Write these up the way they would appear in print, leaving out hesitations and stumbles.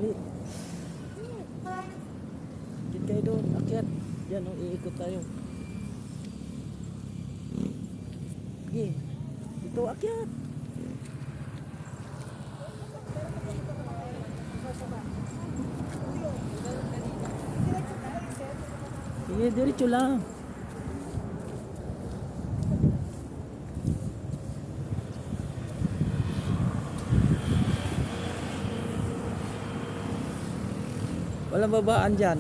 Dali. Akyat kayo doon. Akyat. Yan, oh, iikot tayo. Sige. Ito, akyat. Sige, diretso lang. Walang babaan dyan.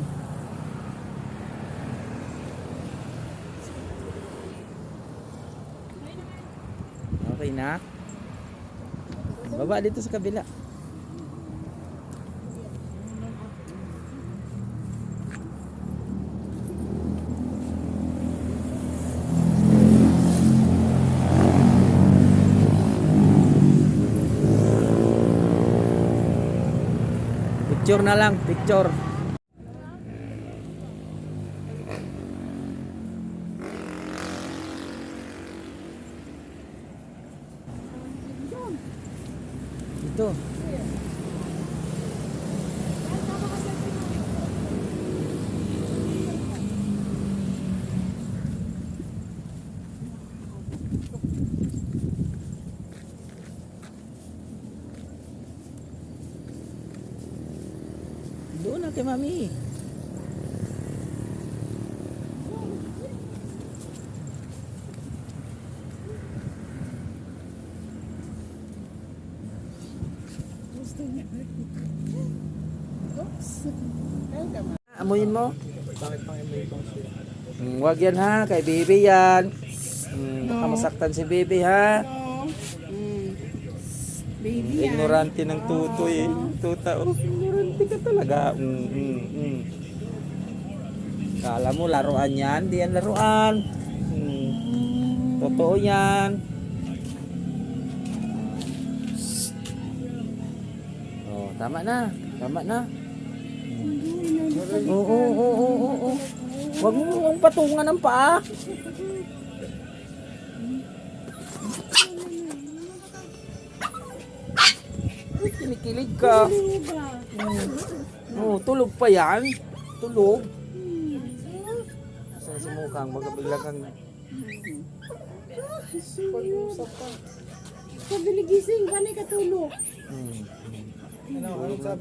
Okay na. Baba dito sa kabila. Picture na lang, picture. Ito. Doon na kay Mami. Amuyin mo? Wag yan ha, kay Bibi yan. Baka masaktan si Bibi ha. Baby, Ignorante ng tutoy. Tuta, oh, ignorante ka talaga. Kala mo laruan yan, di yan laruan. Totoo yan. Oh, tama na. Tama na. Oo. Wag mo ang patungan ng paa. Kinikilig ka. Oh, tulog pa yan. Tulog. Saan si mukhang baga bigla kang pag-usap ka. Sabi gising, panay katulog.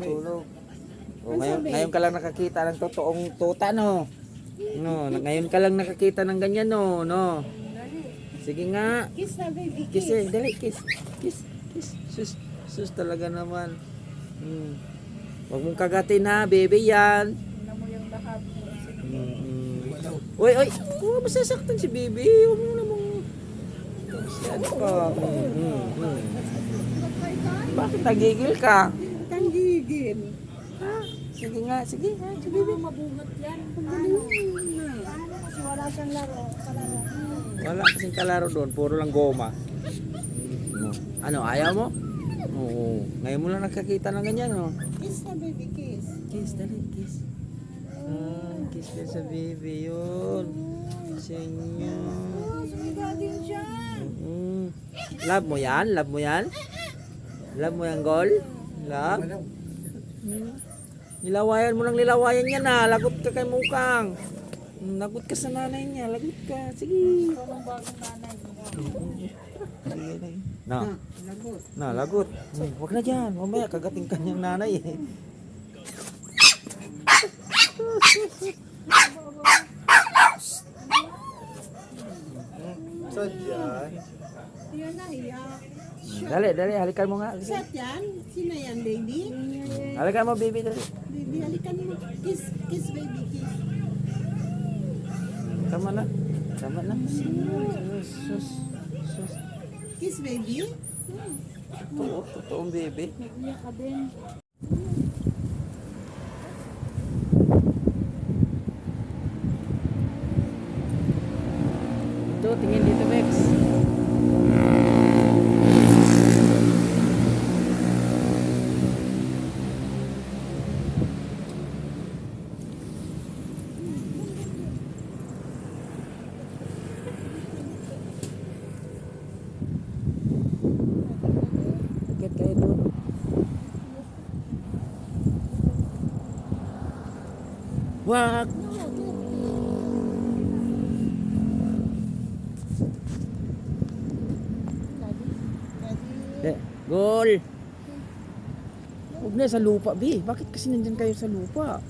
tulog. Oh, ngayon ka lang nakakita ng totoong tuta, no? No, ngayon ka lang nakakita ng ganyan, no? No. Sige nga. Kiss na baby, Kiss eh, dali, kiss. Kiss. Sus talaga naman. Huwag mong kagatin ha, baby yan. Tingnan mo yung lahat. Uy, masasaktan si baby. Huwag mo namang ano ka. Bakit nagigil ka? Tanggigil. Ha? Sige nga, sige ha, si baby. Mabungat yan. Paano kasi wala siyang laro. Wala kasing kalaro doon, puro lang goma. Ano, ayaw mo? Oo. Ngayon mo lang nakakita ng ganyan, no? Kiss na baby, kiss. Kiss, dali, kiss. Kiss din sa baby yun. Sa inyo. Sumiga din siya. Love mo yan? Love mo yan? Love mo yan, Gol? Love? Nilawayan mo lang nilawayan yan, ha. Lagot ka kay Mukang. Lagot ka sa nanay niya. Lagot ka. Sige. Ikaw ng bagong nanay. Na. Lagot. Na, lagot. Wag na dyan. Mamaya kagating kanyang nanay eh. Sadyan. Yan na, iyak. Dali, halikan mo nga. Sat yan? Sino yan, baby? Halikan mo, baby, dali. Baby, halikan mo. Kiss, kiss baby, kiss. Tama na. Sus. Kiss baby. Totoong baby. Iyak ka din. Ito, tingin dito, Bex. Akit kayo doon. Wag. Gol. Huwag na sa lupa, Bi. Bakit kasi nandyan kayo sa lupa?